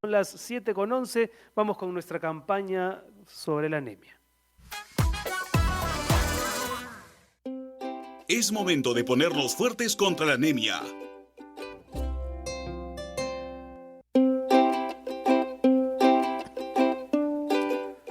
las 7:11, vamos con nuestra campaña sobre la anemia. Es momento de ponernos fuertes contra la anemia.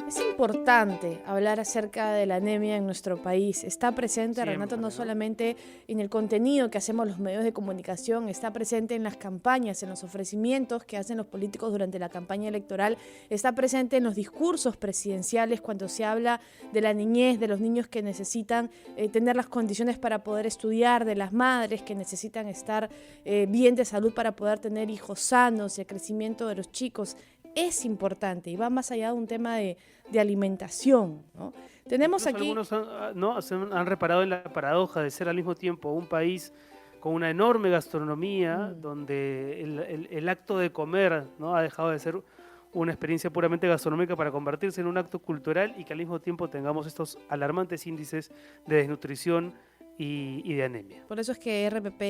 Es importante hablar acerca de la anemia en nuestro país. Está presente, Siempre, Renato, no ¿no? solamente en el contenido que hacemos los medios de comunicación, está presente en las campañas, en los ofrecimientos que hacen los políticos durante la campaña electoral, está presente en los discursos presidenciales cuando se habla de la niñez, de los niños que necesitan tener las condiciones para poder estudiar, de las madres que necesitan estar bien de salud para poder tener hijos sanos y el crecimiento de los chicos. Es importante y va más allá de un tema de alimentación, ¿no? Tenemos aquí... Algunos han reparado en la paradoja de ser al mismo tiempo un país con una enorme gastronomía, donde el acto de comer, ¿no?, ha dejado de ser una experiencia puramente gastronómica para convertirse en un acto cultural, y que al mismo tiempo tengamos estos alarmantes índices de desnutrición y de anemia. Por eso es que RPP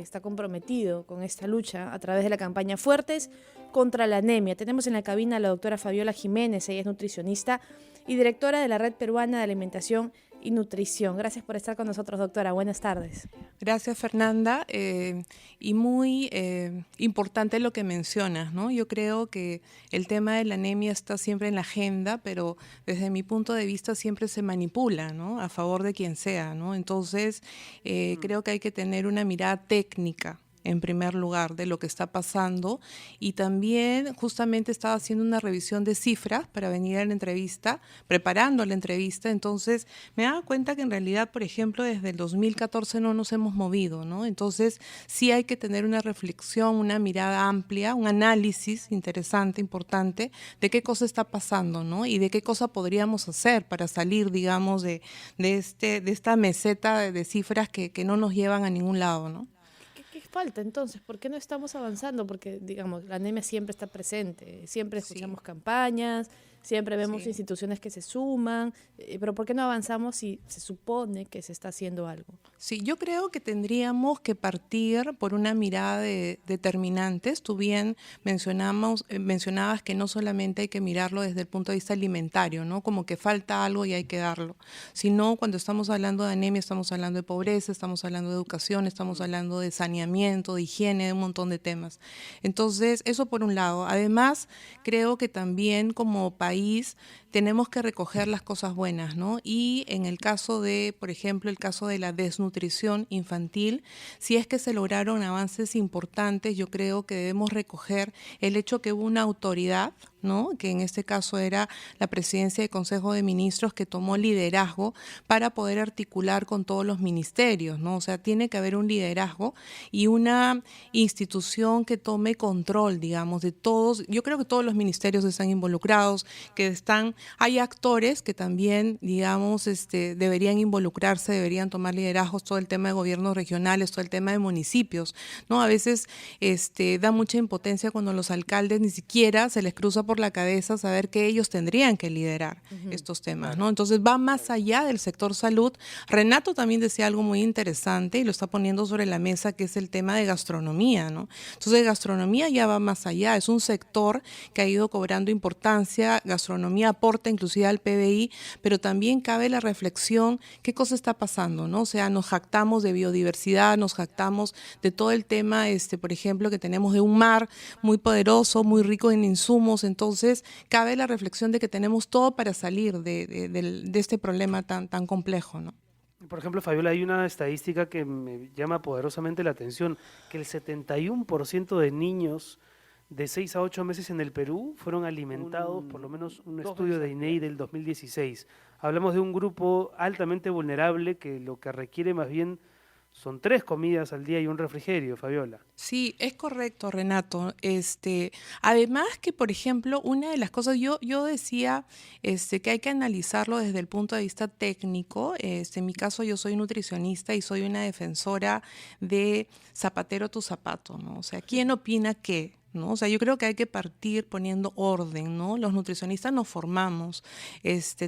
está comprometido con esta lucha a través de la campaña Fuertes contra la Anemia. Tenemos en la cabina a la doctora Fabiola Jiménez, ella es nutricionista y directora de la Red Peruana de Alimentación y Nutrición. Gracias por estar con nosotros, doctora. Buenas tardes. Gracias, Fernanda. Y muy importante lo que mencionas, ¿no? Yo creo que el tema de la anemia está siempre en la agenda, pero desde mi punto de vista siempre se manipula, ¿no?, a favor de quien sea, ¿no? Entonces, creo que hay que tener una mirada técnica en primer lugar de lo que está pasando, y también justamente estaba haciendo una revisión de cifras para venir a la entrevista, preparando la entrevista. Entonces me daba cuenta que en realidad, por ejemplo, desde el 2014 no nos hemos movido, ¿no? Entonces sí hay que tener una reflexión, una mirada amplia, un análisis interesante, importante, de qué cosa está pasando, ¿no?, y de qué cosa podríamos hacer para salir, digamos, de esta meseta de cifras que no nos llevan a ningún lado, ¿no? ¿Qué falta entonces? ¿Por qué no estamos avanzando? Porque, digamos, la anemia siempre está presente, siempre escuchamos campañas, siempre vemos instituciones que se suman, pero ¿por qué no avanzamos si se supone que se está haciendo algo? Sí, yo creo que tendríamos que partir por una mirada de determinantes. Tú bien mencionabas que no solamente hay que mirarlo desde el punto de vista alimentario, ¿no?, como que falta algo y hay que darlo, sino cuando estamos hablando de anemia estamos hablando de pobreza, estamos hablando de educación, estamos hablando de saneamiento, de higiene, de un montón de temas. Entonces, eso por un lado. Además, creo que también como país tenemos que recoger las cosas buenas, ¿no? Y en el caso de, por ejemplo, el caso de la desnutrición infantil, si es que se lograron avances importantes, yo creo que debemos recoger el hecho que hubo una autoridad, ¿no?, que en este caso era la presidencia del Consejo de Ministros, que tomó liderazgo para poder articular con todos los ministerios, ¿no? O sea, tiene que haber un liderazgo y una institución que tome control, digamos, de todos. Yo creo que todos los ministerios están involucrados, hay actores que también, digamos, deberían involucrarse, deberían tomar liderazgos, todo el tema de gobiernos regionales, todo el tema de municipios, ¿no? A veces da mucha impotencia cuando los alcaldes ni siquiera se les cruza por la cabeza saber que ellos tendrían que liderar estos temas, ¿no? Entonces va más allá del sector salud. Renato también decía algo muy interesante y lo está poniendo sobre la mesa, que es el tema de gastronomía, ¿no? Entonces gastronomía ya va más allá, es un sector que ha ido cobrando importancia. Gastronomía aporta inclusive al PBI, pero también cabe la reflexión, ¿qué cosa está pasando, no? O sea, nos jactamos de biodiversidad, nos jactamos de todo el tema, por ejemplo, que tenemos de un mar muy poderoso, muy rico en insumos. Entonces, cabe la reflexión de que tenemos todo para salir de este problema tan complejo, ¿no? Por ejemplo, Fabiola, hay una estadística que me llama poderosamente la atención, que el 71% de niños de 6 a 8 meses en el Perú fueron alimentados, por lo menos un estudio de INEI del 2016. Hablamos de un grupo altamente vulnerable que lo que requiere más bien son 3 comidas al día y un refrigerio, Fabiola. Sí, es correcto, Renato. Además que, por ejemplo, una de las cosas, yo decía que hay que analizarlo desde el punto de vista técnico. En mi caso, yo soy nutricionista y soy una defensora de zapatero a tu zapato, ¿no? O sea, ¿quién opina qué? ¿no? O sea, yo creo que hay que partir poniendo orden, ¿no? Los nutricionistas nos formamos,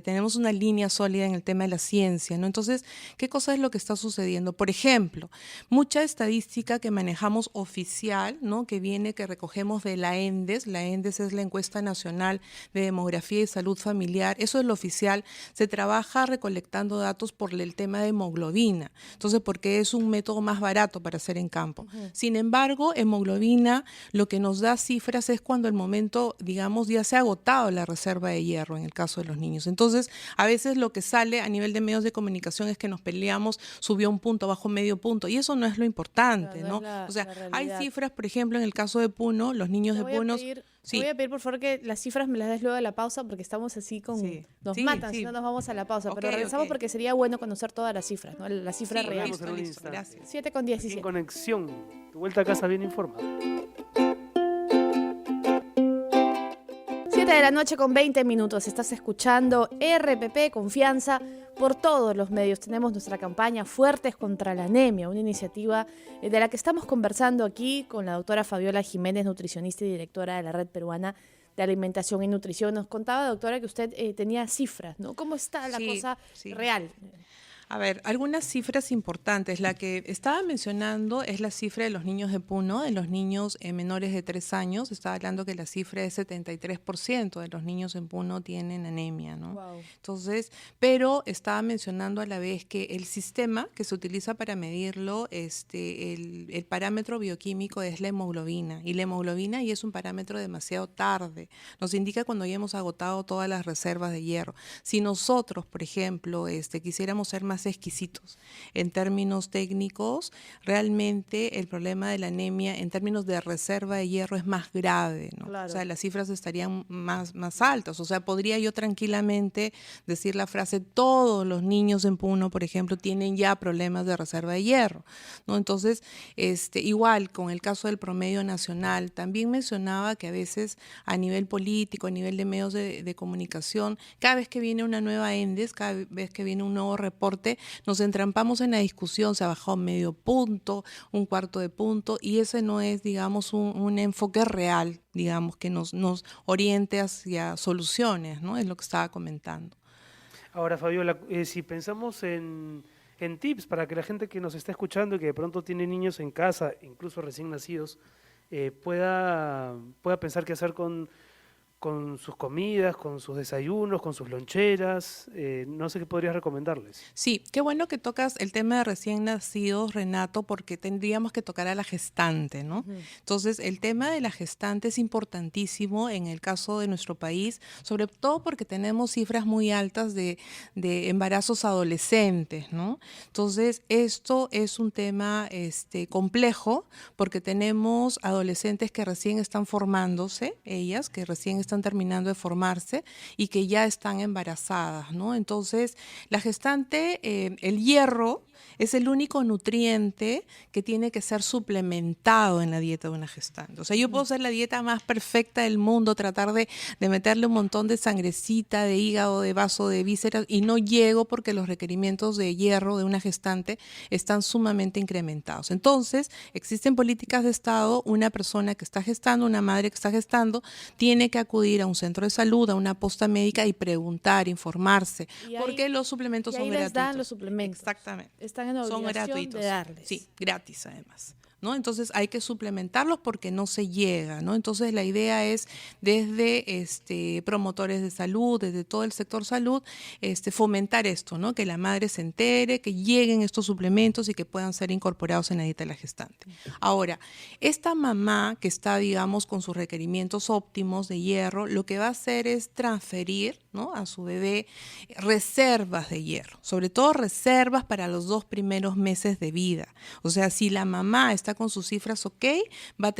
tenemos una línea sólida en el tema de la ciencia, ¿no? Entonces, ¿qué cosa es lo que está sucediendo? Por ejemplo, mucha estadística que manejamos oficial, ¿no? Que recogemos de la ENDES. La ENDES es la Encuesta Nacional de Demografía y Salud Familiar. Eso es lo oficial. Se trabaja recolectando datos por el tema de hemoglobina. Entonces, porque es un método más barato para hacer en campo. Sin embargo, hemoglobina lo que nos da cifras es cuando el momento, digamos, ya se ha agotado la reserva de hierro en el caso de los niños. Entonces, a veces lo que sale a nivel de medios de comunicación es que nos peleamos, subió un punto, bajó medio punto, y eso no es lo importante, ¿no? O sea, hay cifras, por ejemplo, en el caso de Puno, los niños de Puno... Te voy a pedir, por favor, que las cifras me las des luego de la pausa, porque estamos así con... Nos matan si no nos vamos a la pausa, pero regresamos porque sería bueno conocer todas las cifras, ¿no? Las cifras reales. Listo, gracias. 7:17. En conexión, tu vuelta a casa bien informado. 7 de la noche con 20 minutos. Estás escuchando RPP Confianza por todos los medios. Tenemos nuestra campaña Fuertes contra la Anemia, una iniciativa de la que estamos conversando aquí con la doctora Fabiola Jiménez, nutricionista y directora de la Red Peruana de Alimentación y Nutrición. Nos contaba, doctora, que usted tenía cifras, ¿no? ¿Cómo está la cosa real? A ver, algunas cifras importantes. La que estaba mencionando es la cifra de los niños de Puno, de los niños menores de 3 años. Estaba hablando que la cifra es 73% de los niños en Puno tienen anemia, ¿no? Wow. Entonces, pero estaba mencionando a la vez que el sistema que se utiliza para medirlo, el parámetro bioquímico es la hemoglobina. Y la hemoglobina ya es un parámetro demasiado tarde. Nos indica cuando ya hemos agotado todas las reservas de hierro. Si nosotros, por ejemplo, quisiéramos ser más exquisitos en términos técnicos, realmente el problema de la anemia en términos de reserva de hierro es más grave, ¿no? Claro. O sea, las cifras estarían más altas. O sea, podría yo tranquilamente decir la frase, todos los niños en Puno, por ejemplo, tienen ya problemas de reserva de hierro, ¿no? Entonces, igual con el caso del promedio nacional, también mencionaba que a veces a nivel político, a nivel de medios de comunicación, cada vez que viene una nueva ENDES, cada vez que viene un nuevo reporte, nos entrampamos en la discusión, se ha bajado medio punto, un cuarto de punto, y ese no es, digamos, un enfoque real, digamos, que nos oriente hacia soluciones, ¿no? Es lo que estaba comentando. Ahora, Fabiola, si pensamos en tips para que la gente que nos está escuchando y que de pronto tiene niños en casa, incluso recién nacidos, pueda pensar qué hacer con sus comidas, con sus desayunos, con sus loncheras, no sé qué podrías recomendarles. Sí, qué bueno que tocas el tema de recién nacidos, Renato, porque tendríamos que tocar a la gestante, ¿no? Entonces, el tema de la gestante es importantísimo en el caso de nuestro país, sobre todo porque tenemos cifras muy altas de embarazos adolescentes, ¿no? Entonces, esto es un tema complejo, porque tenemos adolescentes que recién están formándose, ellas que recién están terminando de formarse y que ya están embarazadas, ¿no? Entonces, la gestante, el hierro es el único nutriente que tiene que ser suplementado en la dieta de una gestante. O sea, yo puedo hacer la dieta más perfecta del mundo, tratar de meterle un montón de sangrecita, de hígado, de vaso, de vísceras, y no llego porque los requerimientos de hierro de una gestante están sumamente incrementados. Entonces, existen políticas de Estado, una persona que está gestando, una madre que está gestando, tiene que acudir a un centro de salud, a una posta médica y preguntar, informarse, porque los suplementos son gratuitos. Dan los suplementos. Exactamente. Están en obligación son gratuitos. de darles. Sí, gratis además, ¿no? Entonces hay que suplementarlos porque no se llega, ¿no? Entonces la idea es desde promotores de salud, desde todo el sector salud, fomentar esto, ¿no? Que la madre se entere, que lleguen estos suplementos y que puedan ser incorporados en la dieta de la gestante. Ahora, esta mamá que está, digamos, con sus requerimientos óptimos de hierro, lo que va a hacer es transferir, ¿no?, a su bebé reservas de hierro, sobre todo reservas para los 2 primeros meses de vida. O sea, si la mamá está con sus cifras ok, va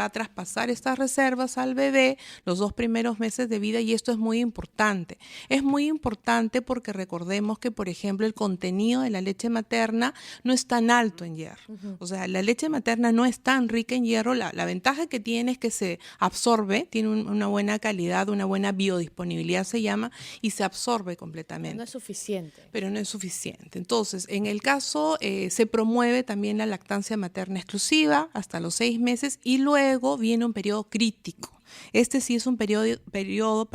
a traspasar estas reservas al bebé los 2 primeros meses de vida, y esto es muy importante. Es muy importante porque recordemos que, por ejemplo, el contenido de la leche materna no es tan alto en hierro. O sea, la leche materna no es tan rica en hierro. La ventaja que tiene es que se absorbe, tiene una buena calidad, una buena biodisponibilidad se llama, y se absorbe completamente. No es suficiente. Pero no es suficiente. Entonces, en el caso, se promueve también la lactancia materna materna exclusiva hasta los 6 meses y luego viene un periodo crítico. Este sí es un periodo,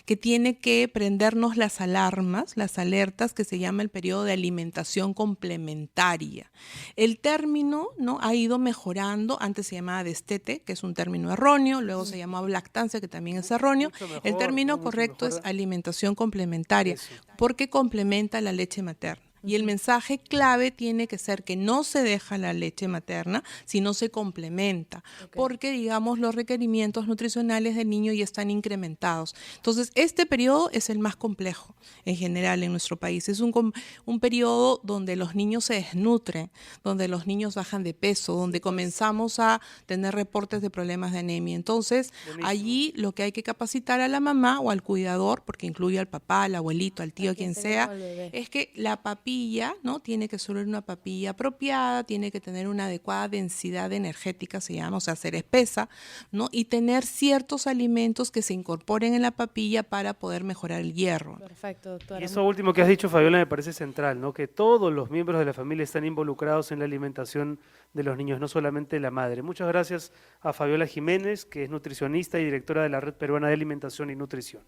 que tiene que prendernos las alarmas, las alertas, que se llama el periodo de alimentación complementaria. El término, ¿no?, ha ido mejorando. Antes se llamaba destete, que es un término erróneo, luego se llamaba lactancia, que también es erróneo. Mejor, El término mucho correcto mejor. es alimentación complementaria, Eso. porque complementa la leche materna. Y el mensaje clave tiene que ser que no se deja la leche materna, sino se complementa, porque, digamos, los requerimientos nutricionales del niño ya están incrementados. Entonces, este periodo es el más complejo en general en nuestro país. Es un periodo donde los niños se desnutren, donde los niños bajan de peso, donde comenzamos a tener reportes de problemas de anemia. Entonces, Buenísimo. allí lo que hay que capacitar a la mamá o al cuidador, porque incluye al papá, al abuelito, al tío, A quien quien tenga sea, al bebé. es que la papilla, ¿no?, tiene que ser una papilla apropiada, tiene que tener una adecuada densidad energética, se llama, o sea, ser espesa, ¿no?, y tener ciertos alimentos que se incorporen en la papilla para poder mejorar el hierro. Perfecto, doctora. Y eso último que has dicho, Fabiola, me parece central, ¿no? Que todos los miembros de la familia están involucrados en la alimentación de los niños, no solamente la madre. Muchas gracias a Fabiola Jiménez, que es nutricionista y directora de la Red Peruana de Alimentación y Nutrición.